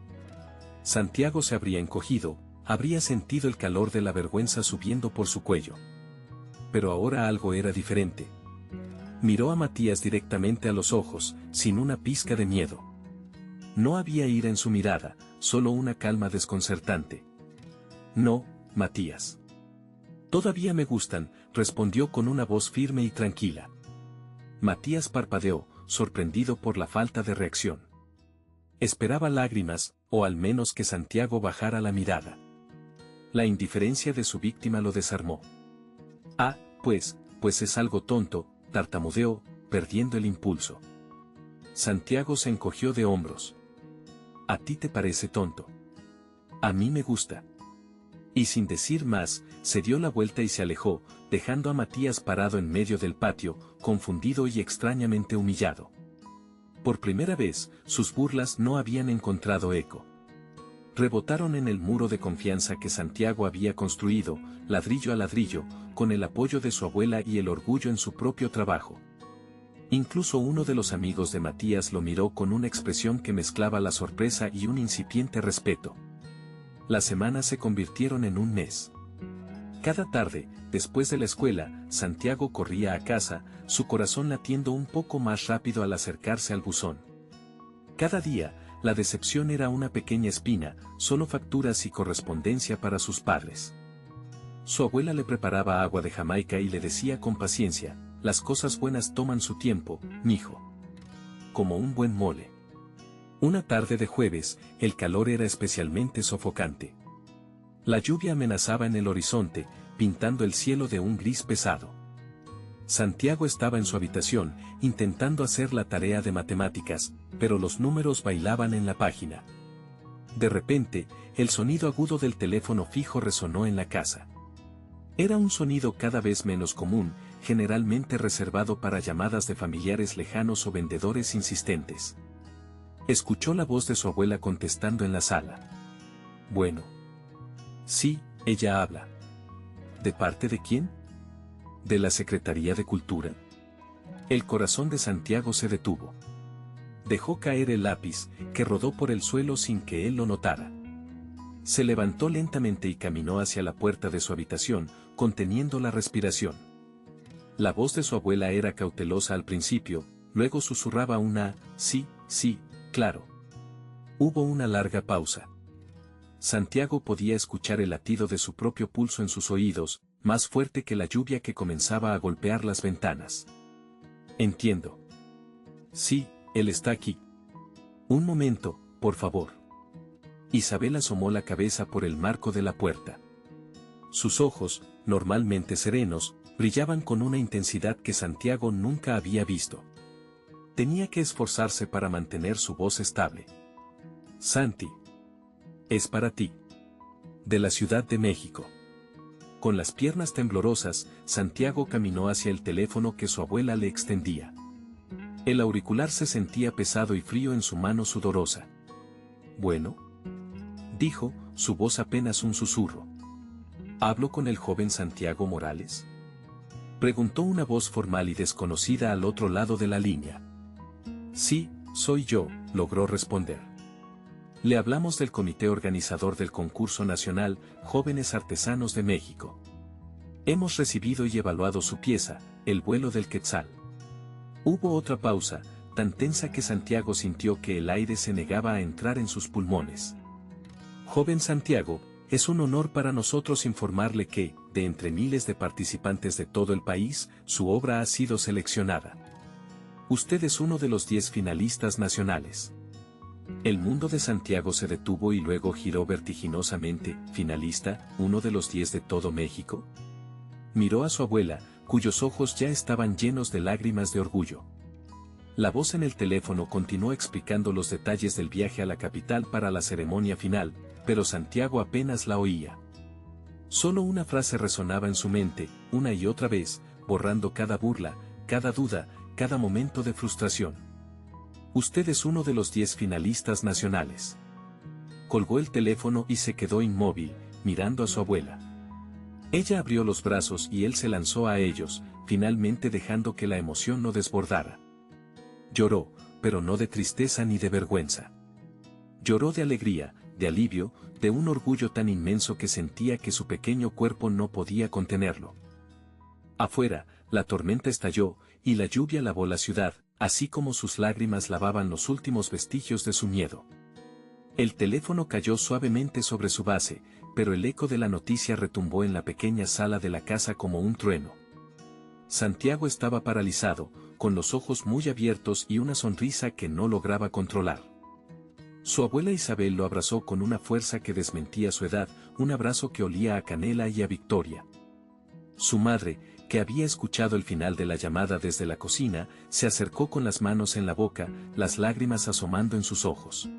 Santiago se habría encogido, habría sentido el calor de la vergüenza subiendo por su cuello. Pero ahora algo era diferente. Miró a Matías directamente a los ojos, sin una pizca de miedo. No había ira en su mirada, solo una calma desconcertante. No, Matías. Todavía me gustan, respondió con una voz firme y tranquila. Matías parpadeó, sorprendido por la falta de reacción. Esperaba lágrimas, o al menos que Santiago bajara la mirada. La indiferencia de su víctima lo desarmó. Ah, pues es algo tonto, tartamudeó, perdiendo el impulso. Santiago se encogió de hombros. ¿A ti te parece tonto? A mí me gusta. Y sin decir más, se dio la vuelta y se alejó, dejando a Matías parado en medio del patio, confundido y extrañamente humillado. Por primera vez, sus burlas no habían encontrado eco. Rebotaron en el muro de confianza que Santiago había construido, ladrillo a ladrillo, con el apoyo de su abuela y el orgullo en su propio trabajo. Incluso uno de los amigos de Matías lo miró con una expresión que mezclaba la sorpresa y un incipiente respeto. Las semanas se convirtieron en un mes. Cada tarde, después de la escuela, Santiago corría a casa, su corazón latiendo un poco más rápido al acercarse al buzón. Cada día, la decepción era una pequeña espina, solo facturas y correspondencia para sus padres. Su abuela le preparaba agua de Jamaica y le decía con paciencia, las cosas buenas toman su tiempo, mijo. Como un buen mole. Una tarde de jueves, el calor era especialmente sofocante. La lluvia amenazaba en el horizonte, pintando el cielo de un gris pesado. Santiago estaba en su habitación, intentando hacer la tarea de matemáticas, pero los números bailaban en la página. De repente, el sonido agudo del teléfono fijo resonó en la casa. Era un sonido cada vez menos común, generalmente reservado para llamadas de familiares lejanos o vendedores insistentes. Escuchó la voz de su abuela contestando en la sala. Bueno. Sí, ella habla. ¿De parte de quién? ¿De la Secretaría de Cultura? El corazón de Santiago se detuvo. Dejó caer el lápiz, que rodó por el suelo sin que él lo notara. Se levantó lentamente y caminó hacia la puerta de su habitación, conteniendo la respiración. La voz de su abuela era cautelosa al principio, luego susurraba una, sí, claro. Hubo una larga pausa. Santiago podía escuchar el latido de su propio pulso en sus oídos, más fuerte que la lluvia que comenzaba a golpear las ventanas. Entiendo. Sí, él está aquí. Un momento, por favor. Isabel asomó la cabeza por el marco de la puerta. Sus ojos, normalmente serenos, brillaban con una intensidad que Santiago nunca había visto. Tenía que esforzarse para mantener su voz estable. Santi. Es para ti. De la Ciudad de México. Con las piernas temblorosas, Santiago caminó hacia el teléfono que su abuela le extendía. El auricular se sentía pesado y frío en su mano sudorosa. Bueno. Dijo, su voz apenas un susurro. ¿Hablo con el joven Santiago Morales? Preguntó una voz formal y desconocida al otro lado de la línea. Sí, soy yo, logró responder. Le hablamos del comité organizador del concurso nacional Jóvenes Artesanos de México. Hemos recibido y evaluado su pieza, El vuelo del Quetzal. Hubo otra pausa, tan tensa que Santiago sintió que el aire se negaba a entrar en sus pulmones. Joven Santiago, es un honor para nosotros informarle que, de entre miles de participantes de todo el país, su obra ha sido seleccionada. Usted es uno de los 10 finalistas nacionales. El mundo de Santiago se detuvo y luego giró vertiginosamente. ¿Finalista, uno de los 10 de todo México? Miró a su abuela, cuyos ojos ya estaban llenos de lágrimas de orgullo. La voz en el teléfono continuó explicando los detalles del viaje a la capital para la ceremonia final, pero Santiago apenas la oía. Solo una frase resonaba en su mente, una y otra vez, borrando cada burla, cada duda, cada momento de frustración. Usted es uno de los 10 finalistas nacionales. Colgó el teléfono y se quedó inmóvil, mirando a su abuela. Ella abrió los brazos y él se lanzó a ellos, finalmente dejando que la emoción lo desbordara. Lloró, pero no de tristeza ni de vergüenza. Lloró de alegría, de alivio, de un orgullo tan inmenso que sentía que su pequeño cuerpo no podía contenerlo. Afuera, la tormenta estalló, y la lluvia lavó la ciudad, así como sus lágrimas lavaban los últimos vestigios de su miedo. El teléfono cayó suavemente sobre su base, pero el eco de la noticia retumbó en la pequeña sala de la casa como un trueno. Santiago estaba paralizado, con los ojos muy abiertos y una sonrisa que no lograba controlar. Su abuela Isabel lo abrazó con una fuerza que desmentía su edad, un abrazo que olía a canela y a victoria. Su madre, que había escuchado el final de la llamada desde la cocina, se acercó con las manos en la boca, las lágrimas asomando en sus ojos.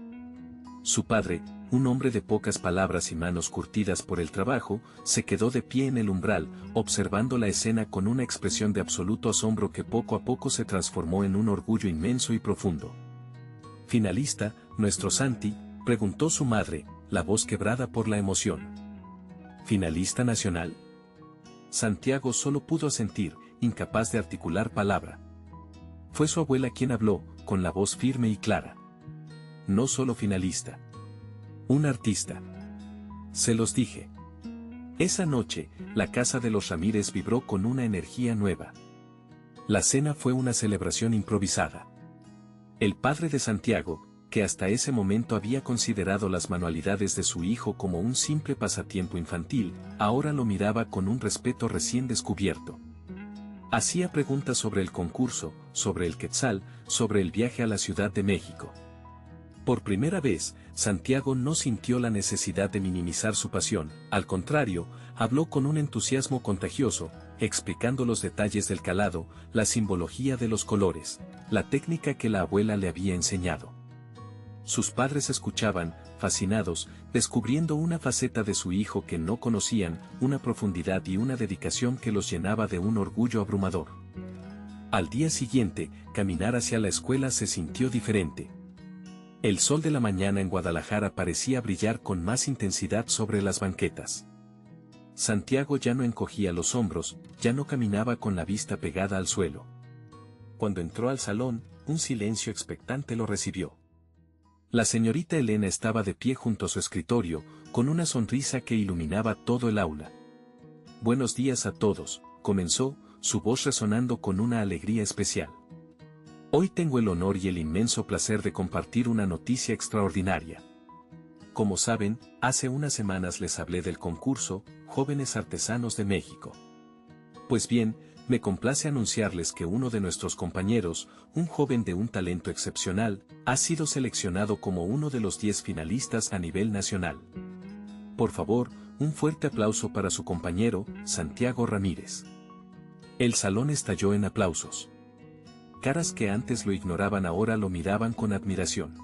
Su padre, un hombre de pocas palabras y manos curtidas por el trabajo, se quedó de pie en el umbral, observando la escena con una expresión de absoluto asombro que poco a poco se transformó en un orgullo inmenso y profundo. «¿Finalista, nuestro Santi?», preguntó su madre, la voz quebrada por la emoción. «¿Finalista nacional?». Santiago solo pudo asentir, incapaz de articular palabra. Fue su abuela quien habló, con la voz firme y clara. «No solo finalista. Un artista. Se los dije». Esa noche, la casa de los Ramírez vibró con una energía nueva. La cena fue una celebración improvisada. El padre de Santiago, que hasta ese momento había considerado las manualidades de su hijo como un simple pasatiempo infantil, ahora lo miraba con un respeto recién descubierto. Hacía preguntas sobre el concurso, sobre el Quetzal, sobre el viaje a la Ciudad de México. Por primera vez, Santiago no sintió la necesidad de minimizar su pasión, al contrario, habló con un entusiasmo contagioso, explicando los detalles del calado, la simbología de los colores, la técnica que la abuela le había enseñado. Sus padres escuchaban, fascinados, descubriendo una faceta de su hijo que no conocían, una profundidad y una dedicación que los llenaba de un orgullo abrumador. Al día siguiente, caminar hacia la escuela se sintió diferente. El sol de la mañana en Guadalajara parecía brillar con más intensidad sobre las banquetas. Santiago ya no encogía los hombros, ya no caminaba con la vista pegada al suelo. Cuando entró al salón, un silencio expectante lo recibió. La señorita Elena estaba de pie junto a su escritorio, con una sonrisa que iluminaba todo el aula. «Buenos días a todos», comenzó, su voz resonando con una alegría especial. «Hoy tengo el honor y el inmenso placer de compartir una noticia extraordinaria. Como saben, hace unas semanas les hablé del concurso Jóvenes Artesanos de México. Pues bien, me complace anunciarles que uno de nuestros compañeros, un joven de un talento excepcional, ha sido seleccionado como uno de los 10 finalistas a nivel nacional. Por favor, un fuerte aplauso para su compañero, Santiago Ramírez». El salón estalló en aplausos. Caras que antes lo ignoraban ahora lo miraban con admiración.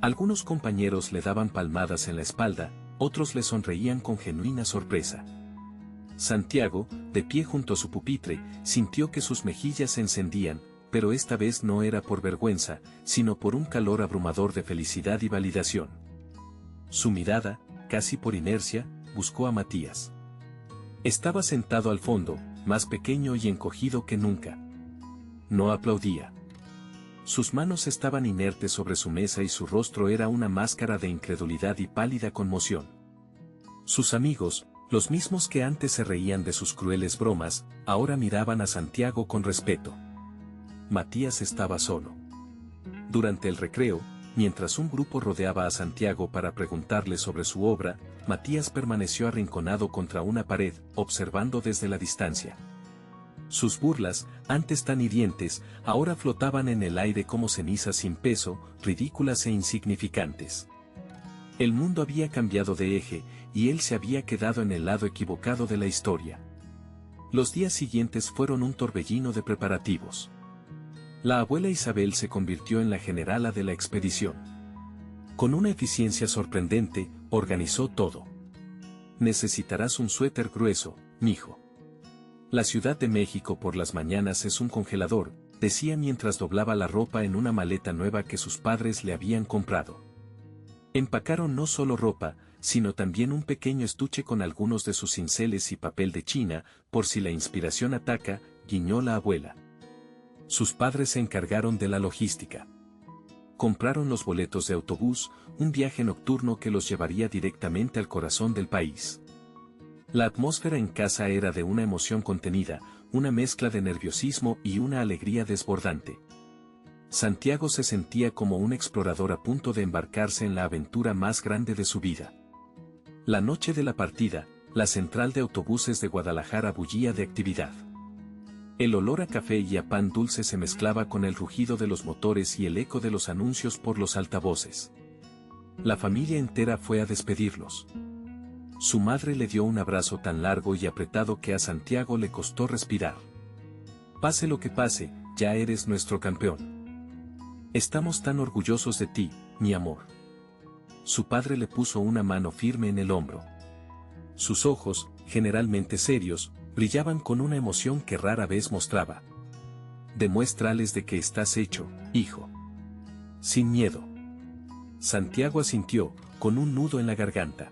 Algunos compañeros le daban palmadas en la espalda, otros le sonreían con genuina sorpresa. Santiago, de pie junto a su pupitre, sintió que sus mejillas se encendían, pero esta vez no era por vergüenza, sino por un calor abrumador de felicidad y validación. Su mirada, casi por inercia, buscó a Matías. Estaba sentado al fondo, más pequeño y encogido que nunca. No aplaudía. Sus manos estaban inertes sobre su mesa y su rostro era una máscara de incredulidad y pálida conmoción. Sus amigos, los mismos que antes se reían de sus crueles bromas, ahora miraban a Santiago con respeto. Matías estaba solo. Durante el recreo, mientras un grupo rodeaba a Santiago para preguntarle sobre su obra, Matías permaneció arrinconado contra una pared, observando desde la distancia. Sus burlas, antes tan hirientes, ahora flotaban en el aire como cenizas sin peso, ridículas e insignificantes. El mundo había cambiado de eje, y él se había quedado en el lado equivocado de la historia. Los días siguientes fueron un torbellino de preparativos. La abuela Isabel se convirtió en la generala de la expedición. Con una eficiencia sorprendente, organizó todo. «Necesitarás un suéter grueso, mijo. La Ciudad de México por las mañanas es un congelador», decía mientras doblaba la ropa en una maleta nueva que sus padres le habían comprado. Empacaron no solo ropa, sino también un pequeño estuche con algunos de sus cinceles y papel de China, por si la inspiración ataca, guiñó la abuela. Sus padres se encargaron de la logística. Compraron los boletos de autobús, un viaje nocturno que los llevaría directamente al corazón del país. La atmósfera en casa era de una emoción contenida, una mezcla de nerviosismo y una alegría desbordante. Santiago se sentía como un explorador a punto de embarcarse en la aventura más grande de su vida. La noche de la partida, la central de autobuses de Guadalajara bullía de actividad. El olor a café y a pan dulce se mezclaba con el rugido de los motores y el eco de los anuncios por los altavoces. La familia entera fue a despedirlos. Su madre le dio un abrazo tan largo y apretado que a Santiago le costó respirar. Pase lo que pase, ya eres nuestro campeón. Estamos tan orgullosos de ti, mi amor. Su padre le puso una mano firme en el hombro. Sus ojos, generalmente serios, brillaban con una emoción que rara vez mostraba. Demuéstrales de que estás hecho, hijo. Sin miedo. Santiago asintió, con un nudo en la garganta.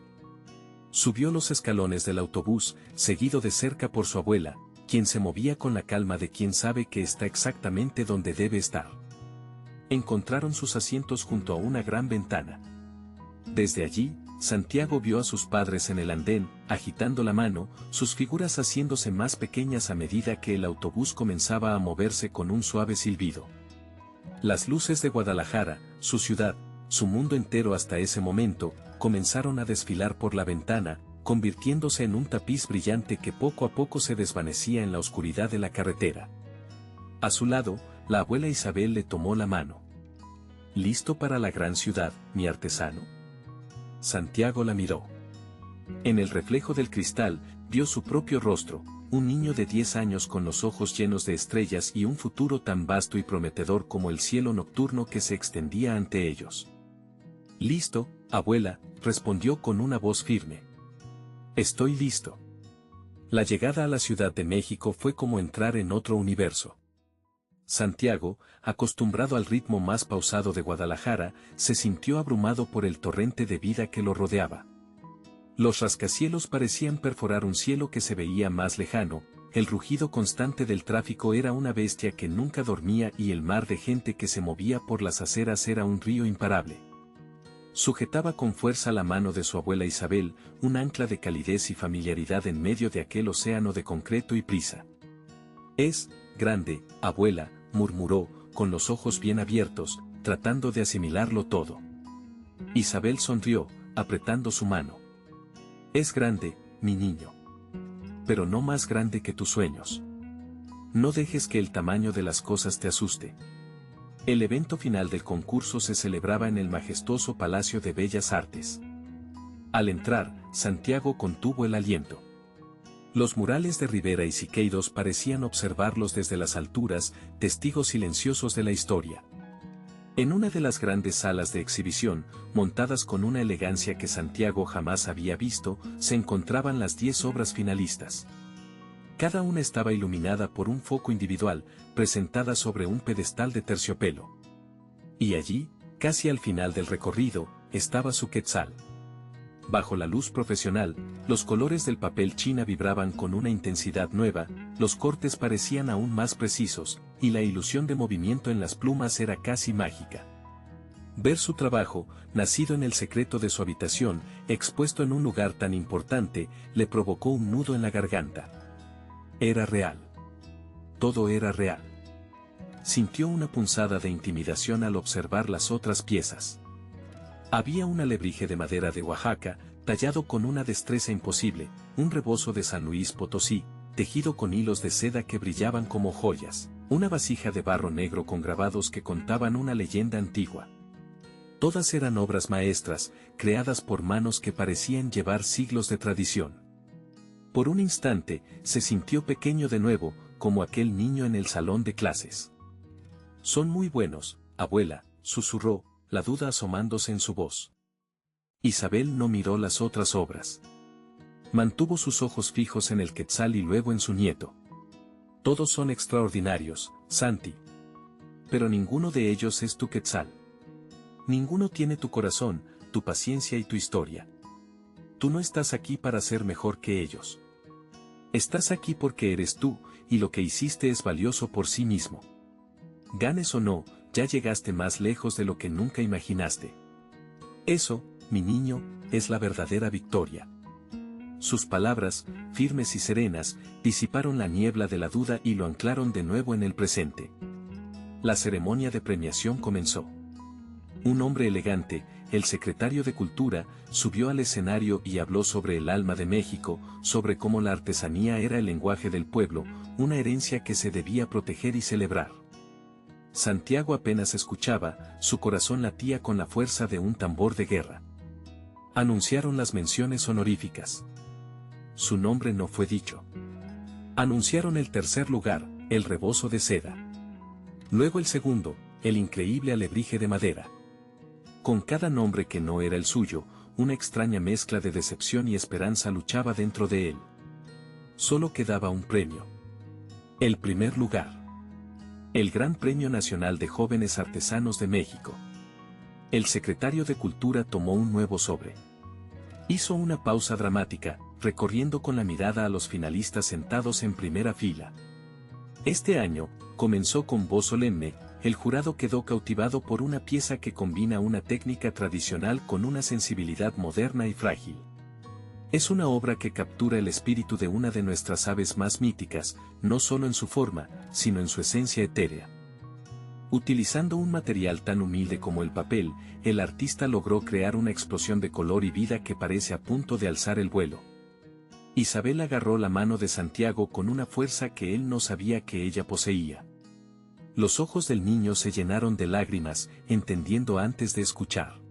Subió los escalones del autobús, seguido de cerca por su abuela, quien se movía con la calma de quien sabe que está exactamente donde debe estar. Encontraron sus asientos junto a una gran ventana. Desde allí, Santiago vio a sus padres en el andén, agitando la mano, sus figuras haciéndose más pequeñas a medida que el autobús comenzaba a moverse con un suave silbido. Las luces de Guadalajara, su ciudad, su mundo entero hasta ese momento, comenzaron a desfilar por la ventana, convirtiéndose en un tapiz brillante que poco a poco se desvanecía en la oscuridad de la carretera. A su lado, la abuela Isabel le tomó la mano. ¿Listo para la gran ciudad, mi artesano? Santiago la miró. En el reflejo del cristal, vio su propio rostro, un niño de 10 años con los ojos llenos de estrellas y un futuro tan vasto y prometedor como el cielo nocturno que se extendía ante ellos. «Listo, abuela», respondió con una voz firme. «Estoy listo». La llegada a la Ciudad de México fue como entrar en otro universo. Santiago, acostumbrado al ritmo más pausado de Guadalajara, se sintió abrumado por el torrente de vida que lo rodeaba. Los rascacielos parecían perforar un cielo que se veía más lejano, el rugido constante del tráfico era una bestia que nunca dormía y el mar de gente que se movía por las aceras era un río imparable. Sujetaba con fuerza la mano de su abuela Isabel, un ancla de calidez y familiaridad en medio de aquel océano de concreto y prisa. «Es grande, abuela», murmuró, con los ojos bien abiertos, tratando de asimilarlo todo. Isabel sonrió, apretando su mano. «Es grande, mi niño. Pero no más grande que tus sueños. No dejes que el tamaño de las cosas te asuste». El evento final del concurso se celebraba en el majestuoso Palacio de Bellas Artes. Al entrar, Santiago contuvo el aliento. Los murales de Rivera y Siqueiros parecían observarlos desde las alturas, testigos silenciosos de la historia. En una de las grandes salas de exhibición, montadas con una elegancia que Santiago jamás había visto, se encontraban las 10 obras finalistas. Cada una estaba iluminada por un foco individual, presentada sobre un pedestal de terciopelo. Y allí, casi al final del recorrido, estaba su quetzal. Bajo la luz profesional, los colores del papel china vibraban con una intensidad nueva, los cortes parecían aún más precisos, y la ilusión de movimiento en las plumas era casi mágica. Ver su trabajo, nacido en el secreto de su habitación, expuesto en un lugar tan importante, le provocó un nudo en la garganta. Era real. Todo era real. Sintió una punzada de intimidación al observar las otras piezas. Había un alebrije de madera de Oaxaca, tallado con una destreza imposible, un rebozo de San Luis Potosí, tejido con hilos de seda que brillaban como joyas, una vasija de barro negro con grabados que contaban una leyenda antigua. Todas eran obras maestras, creadas por manos que parecían llevar siglos de tradición. Por un instante, se sintió pequeño de nuevo, como aquel niño en el salón de clases. «Son muy buenos, abuela», susurró, la duda asomándose en su voz. Isabel no miró las otras obras. Mantuvo sus ojos fijos en el quetzal y luego en su nieto. «Todos son extraordinarios, Santi. Pero ninguno de ellos es tu quetzal. Ninguno tiene tu corazón, tu paciencia y tu historia. Tú no estás aquí para ser mejor que ellos. Estás aquí porque eres tú, y lo que hiciste es valioso por sí mismo. Ganes o no, ya llegaste más lejos de lo que nunca imaginaste. Eso, mi niño, es la verdadera victoria». Sus palabras, firmes y serenas, disiparon la niebla de la duda y lo anclaron de nuevo en el presente. La ceremonia de premiación comenzó. Un hombre elegante, el secretario de Cultura, subió al escenario y habló sobre el alma de México, sobre cómo la artesanía era el lenguaje del pueblo, una herencia que se debía proteger y celebrar. Santiago apenas escuchaba, su corazón latía con la fuerza de un tambor de guerra. Anunciaron las menciones honoríficas. Su nombre no fue dicho. Anunciaron el tercer lugar, el rebozo de seda. Luego el segundo, el increíble alebrije de madera. Con cada nombre que no era el suyo, una extraña mezcla de decepción y esperanza luchaba dentro de él. Solo quedaba un premio. El primer lugar. El Gran Premio Nacional de Jóvenes Artesanos de México. El secretario de Cultura tomó un nuevo sobre. Hizo una pausa dramática, recorriendo con la mirada a los finalistas sentados en primera fila. Este año, comenzó con voz solemne, el jurado quedó cautivado por una pieza que combina una técnica tradicional con una sensibilidad moderna y frágil. Es una obra que captura el espíritu de una de nuestras aves más míticas, no solo en su forma, sino en su esencia etérea. Utilizando un material tan humilde como el papel, el artista logró crear una explosión de color y vida que parece a punto de alzar el vuelo. Isabel agarró la mano de Santiago con una fuerza que él no sabía que ella poseía. Los ojos del niño se llenaron de lágrimas, entendiendo antes de escuchar.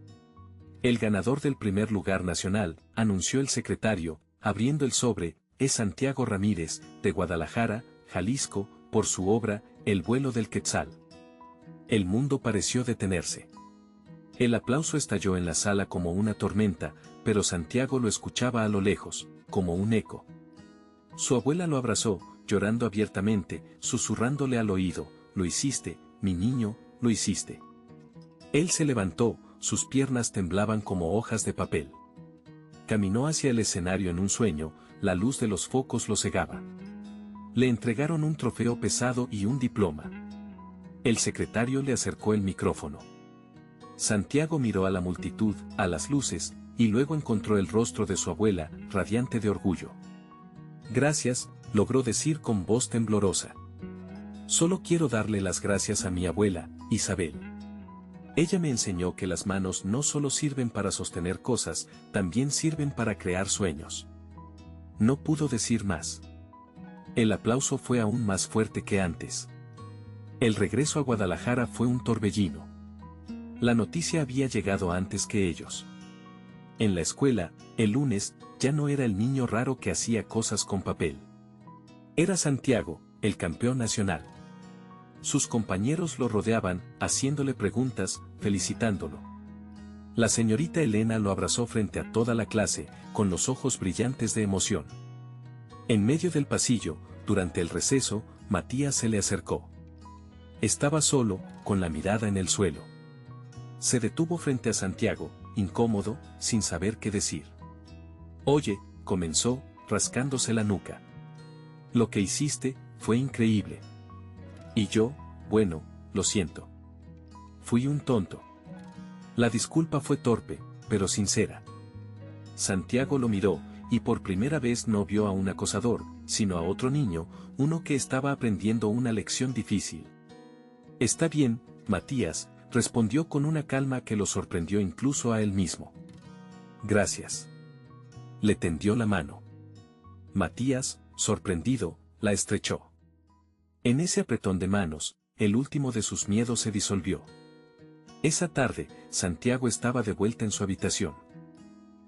El ganador del primer lugar nacional, anunció el secretario, abriendo el sobre, es Santiago Ramírez, de Guadalajara, Jalisco, por su obra, El vuelo del Quetzal. El mundo pareció detenerse. El aplauso estalló en la sala como una tormenta, pero Santiago lo escuchaba a lo lejos, como un eco. Su abuela lo abrazó, llorando abiertamente, susurrándole al oído, «Lo hiciste, mi niño, lo hiciste». Él se levantó, sus piernas temblaban como hojas de papel. Caminó hacia el escenario en un sueño, la luz de los focos lo cegaba. Le entregaron un trofeo pesado y un diploma. El secretario le acercó el micrófono. Santiago miró a la multitud, a las luces, y luego encontró el rostro de su abuela, radiante de orgullo. «Gracias», logró decir con voz temblorosa. «Solo quiero darle las gracias a mi abuela, Isabel. Ella me enseñó que las manos no solo sirven para sostener cosas, también sirven para crear sueños». No pudo decir más. El aplauso fue aún más fuerte que antes. El regreso a Guadalajara fue un torbellino. La noticia había llegado antes que ellos. En la escuela, el lunes, ya no era el niño raro que hacía cosas con papel. Era Santiago, el campeón nacional. Sus compañeros lo rodeaban, haciéndole preguntas, felicitándolo. La señorita Elena lo abrazó frente a toda la clase, con los ojos brillantes de emoción. En medio del pasillo, durante el receso, Matías se le acercó. Estaba solo, con la mirada en el suelo. Se detuvo frente a Santiago, incómodo, sin saber qué decir. «Oye», comenzó, rascándose la nuca. «Lo que hiciste, fue increíble. Y yo, bueno, lo siento. Fui un tonto». La disculpa fue torpe, pero sincera. Santiago lo miró, y por primera vez no vio a un acosador, sino a otro niño, uno que estaba aprendiendo una lección difícil. «Está bien, Matías», respondió con una calma que lo sorprendió incluso a él mismo. «Gracias». Le tendió la mano. Matías, sorprendido, la estrechó. En ese apretón de manos, el último de sus miedos se disolvió. Esa tarde, Santiago estaba de vuelta en su habitación.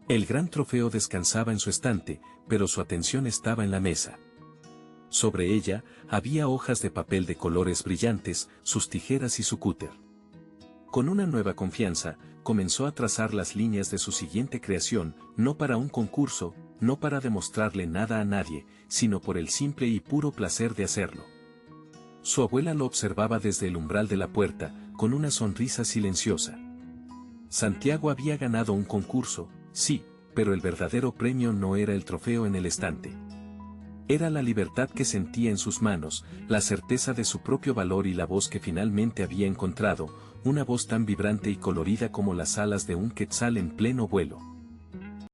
El gran trofeo descansaba en su estante, pero su atención estaba en la mesa. Sobre ella, había hojas de papel de colores brillantes, sus tijeras y su cúter. Con una nueva confianza, comenzó a trazar las líneas de su siguiente creación, no para un concurso, no para demostrarle nada a nadie, sino por el simple y puro placer de hacerlo. Su abuela lo observaba desde el umbral de la puerta, con una sonrisa silenciosa. Santiago había ganado un concurso, sí, pero el verdadero premio no era el trofeo en el estante. Era la libertad que sentía en sus manos, la certeza de su propio valor y la voz que finalmente había encontrado, una voz tan vibrante y colorida como las alas de un quetzal en pleno vuelo.